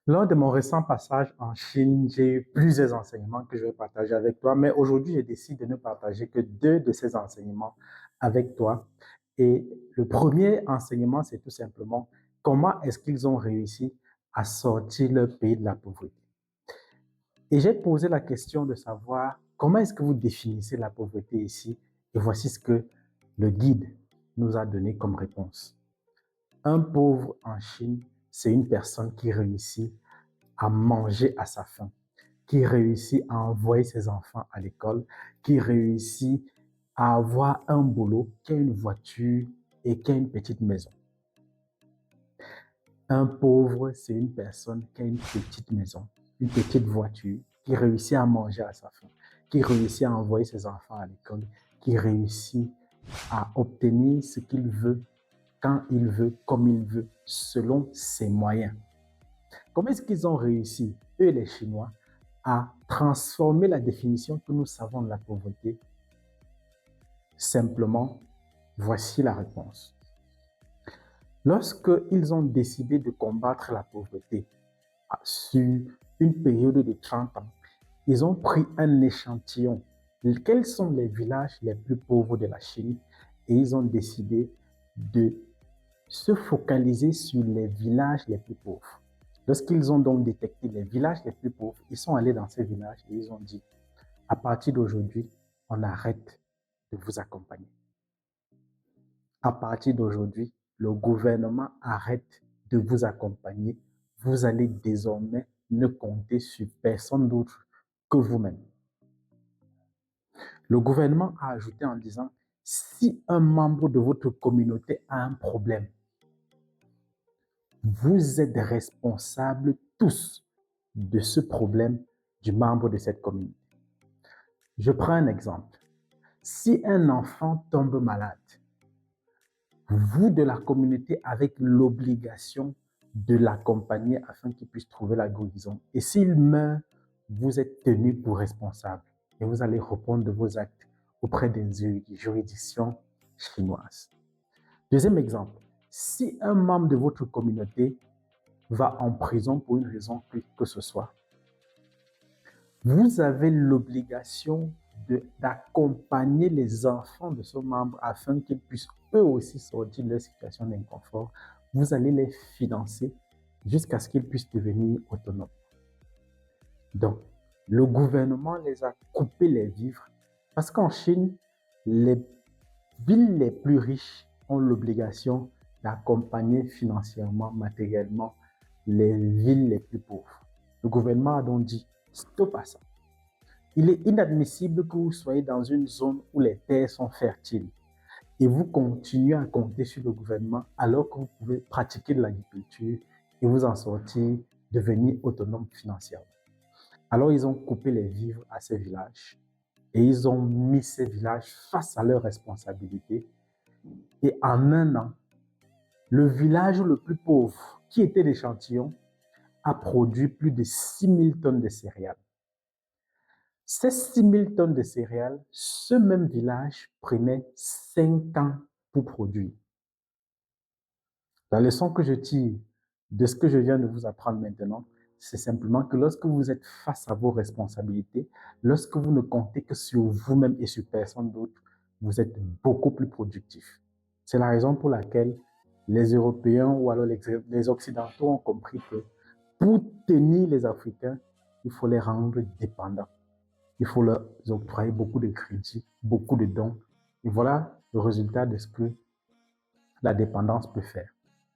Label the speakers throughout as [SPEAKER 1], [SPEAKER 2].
[SPEAKER 1] Lors de mon récent passage en Chine, j'ai eu plusieurs enseignements que je vais partager avec toi, mais aujourd'hui, je décide de ne partager que deux de ces enseignements avec toi. Et le premier enseignement, c'est tout simplement comment est-ce qu'ils ont réussi à sortir leur pays de la pauvreté. Et j'ai posé la question de savoir comment est-ce que vous définissez la pauvreté ici, et voici ce que le guide nous a donné comme réponse. Un pauvre en Chine, c'est une personne qui réussit à manger à sa faim, qui réussit à envoyer ses enfants à l'école, qui réussit à avoir un boulot, qui a une voiture et qui a une petite maison. Un pauvre, c'est une personne qui a une petite maison, une petite voiture, qui réussit à manger à sa faim, qui réussit à envoyer ses enfants à l'école, qui réussit à obtenir ce qu'il veut, quand il veut, comme il veut, selon ses moyens. Comment est-ce qu'ils ont réussi, eux les Chinois, à transformer la définition que nous savons de la pauvreté? Simplement, voici la réponse. Lorsqu'ils ont décidé de combattre la pauvreté sur une période de 30 ans, ils ont pris un échantillon. Quels sont les villages les plus pauvres de la Chine? Et ils ont décidé de se focaliser sur les villages les plus pauvres. Lorsqu'ils ont donc détecté les villages les plus pauvres, ils sont allés dans ces villages et ils ont dit, à partir d'aujourd'hui, on arrête de vous accompagner. À partir d'aujourd'hui, le gouvernement arrête de vous accompagner. Vous allez désormais ne compter sur personne d'autre que vous-même. Le gouvernement a ajouté en disant, si un membre de votre communauté a un problème, vous êtes responsables tous de ce problème du membre de cette communauté. Je prends un exemple. Si un enfant tombe malade, vous de la communauté avez l'obligation de l'accompagner afin qu'il puisse trouver la guérison. Et s'il meurt, vous êtes tenu pour responsable et vous allez répondre de vos actes auprès des juridictions chinoises. Deuxième exemple, si un membre de votre communauté va en prison pour une raison que ce soit, vous avez l'obligation d'accompagner les enfants de ce membre afin qu'ils puissent eux aussi sortir de leur situation d'inconfort. Vous allez les financer jusqu'à ce qu'ils puissent devenir autonomes. Donc, le gouvernement les a coupé les vivres parce qu'en Chine, les villes les plus riches ont l'obligation d'accompagner financièrement, matériellement les villes les plus pauvres. Le gouvernement a donc dit stop à ça. Il est inadmissible que vous soyez dans une zone où les terres sont fertiles et vous continuez à compter sur le gouvernement alors que vous pouvez pratiquer de l'agriculture et vous en sortir, devenir autonome financièrement. Alors ils ont coupé les vivres à ces villages et ils ont mis ces villages face à leurs responsabilités. Et en un an, le village le plus pauvre, qui était l'échantillon, a produit plus de 6000 tonnes de céréales. Ces 6000 tonnes de céréales, ce même village prenait 5 ans pour produire. La leçon que je tire de ce que je viens de vous apprendre maintenant, c'est simplement que lorsque vous êtes face à vos responsabilités, lorsque vous ne comptez que sur vous-même et sur personne d'autre, vous êtes beaucoup plus productif. C'est la raison pour laquelle les Européens ou alors les Occidentaux ont compris que pour tenir les Africains, il faut les rendre dépendants. Il faut leur octroyer beaucoup de crédits, beaucoup de dons. Et voilà le résultat de ce que la dépendance peut faire.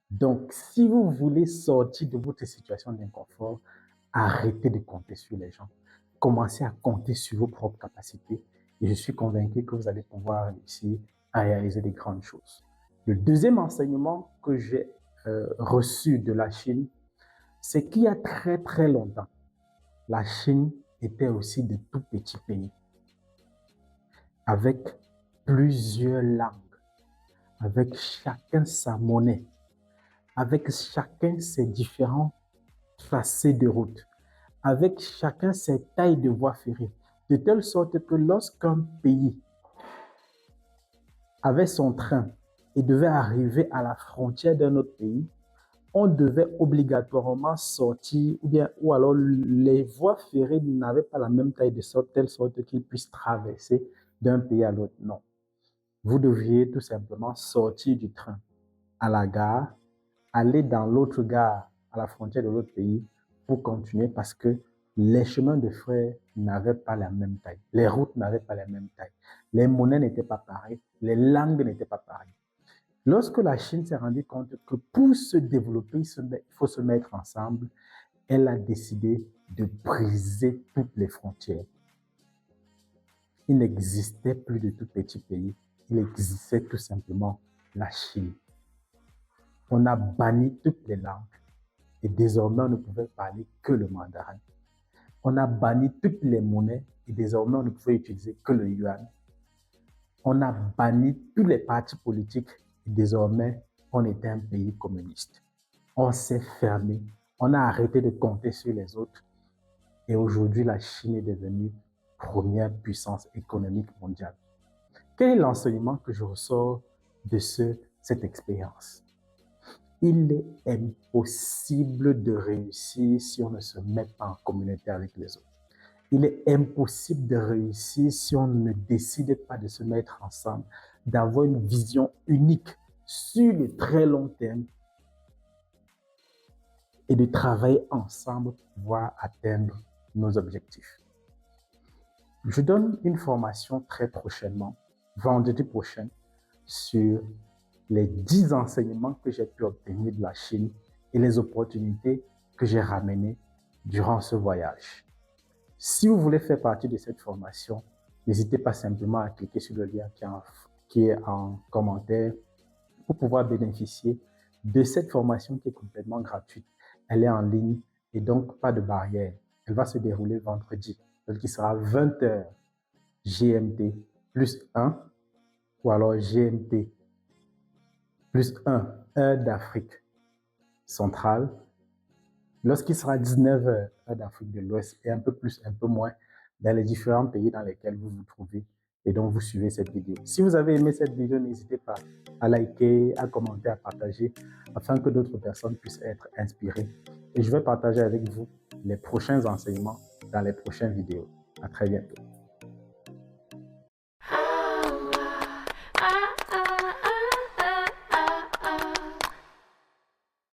[SPEAKER 1] Donc, si vous voulez sortir de votre situation d'inconfort, arrêtez de compter sur les gens. Commencez à compter sur vos propres capacités. Et je suis convaincu que vous allez pouvoir réussir à réaliser des grandes choses. Le deuxième enseignement que j'ai reçu de la Chine, c'est qu'il y a très très longtemps, la Chine était aussi de tout petits pays, avec plusieurs langues, avec chacun sa monnaie, avec chacun ses différents tracés de route, avec chacun ses tailles de voies ferrées, de telle sorte que lorsqu'un pays avait son train et devait arriver à la frontière d'un autre pays, on devait obligatoirement sortir, ou alors les voies ferrées n'avaient pas la même taille de telle sorte qu'ils puissent traverser d'un pays à l'autre. Non. Vous deviez tout simplement sortir du train à la gare, aller dans l'autre gare, à la frontière de l'autre pays, pour continuer parce que les chemins de fer n'avaient pas la même taille. Les routes n'avaient pas la même taille. Les monnaies n'étaient pas pareilles. Les langues n'étaient pas pareilles. Lorsque la Chine s'est rendue compte que pour se développer, il faut se mettre ensemble, elle a décidé de briser toutes les frontières. Il n'existait plus de tout petit pays, il existait tout simplement la Chine. On a banni toutes les langues et désormais on ne pouvait parler que le mandarin. On a banni toutes les monnaies et désormais on ne pouvait utiliser que le yuan. On a banni tous les partis politiques et désormais on était un pays communiste. On s'est fermé, on a arrêté de compter sur les autres et aujourd'hui la Chine est devenue première puissance économique mondiale. Quel est l'enseignement que je ressors de cette expérience? Il est impossible de réussir si on ne se met pas en communauté avec les autres. Il est impossible de réussir si on ne décide pas de se mettre ensemble, d'avoir une vision unique sur le très long terme et de travailler ensemble pour pouvoir atteindre nos objectifs. Je donne une formation très prochainement, vendredi prochain, sur les 10 enseignements que j'ai pu obtenir de la Chine et les opportunités que j'ai ramenées durant ce voyage. Si vous voulez faire partie de cette formation, n'hésitez pas simplement à cliquer sur le lien qui est en commentaire pour pouvoir bénéficier de cette formation qui est complètement gratuite. Elle est en ligne et donc pas de barrière. Elle va se dérouler vendredi, qui sera 20h GMT plus 1 ou alors GMT plus 1 heure d'Afrique centrale. Lorsqu'il sera 19h heure d'Afrique de l'Ouest et un peu plus, un peu moins dans les différents pays dans lesquels vous vous trouvez et donc vous suivez cette vidéo. Si vous avez aimé cette vidéo, n'hésitez pas à liker, à commenter, à partager afin que d'autres personnes puissent être inspirées. Et je vais partager avec vous les prochains enseignements dans les prochaines vidéos. À très bientôt.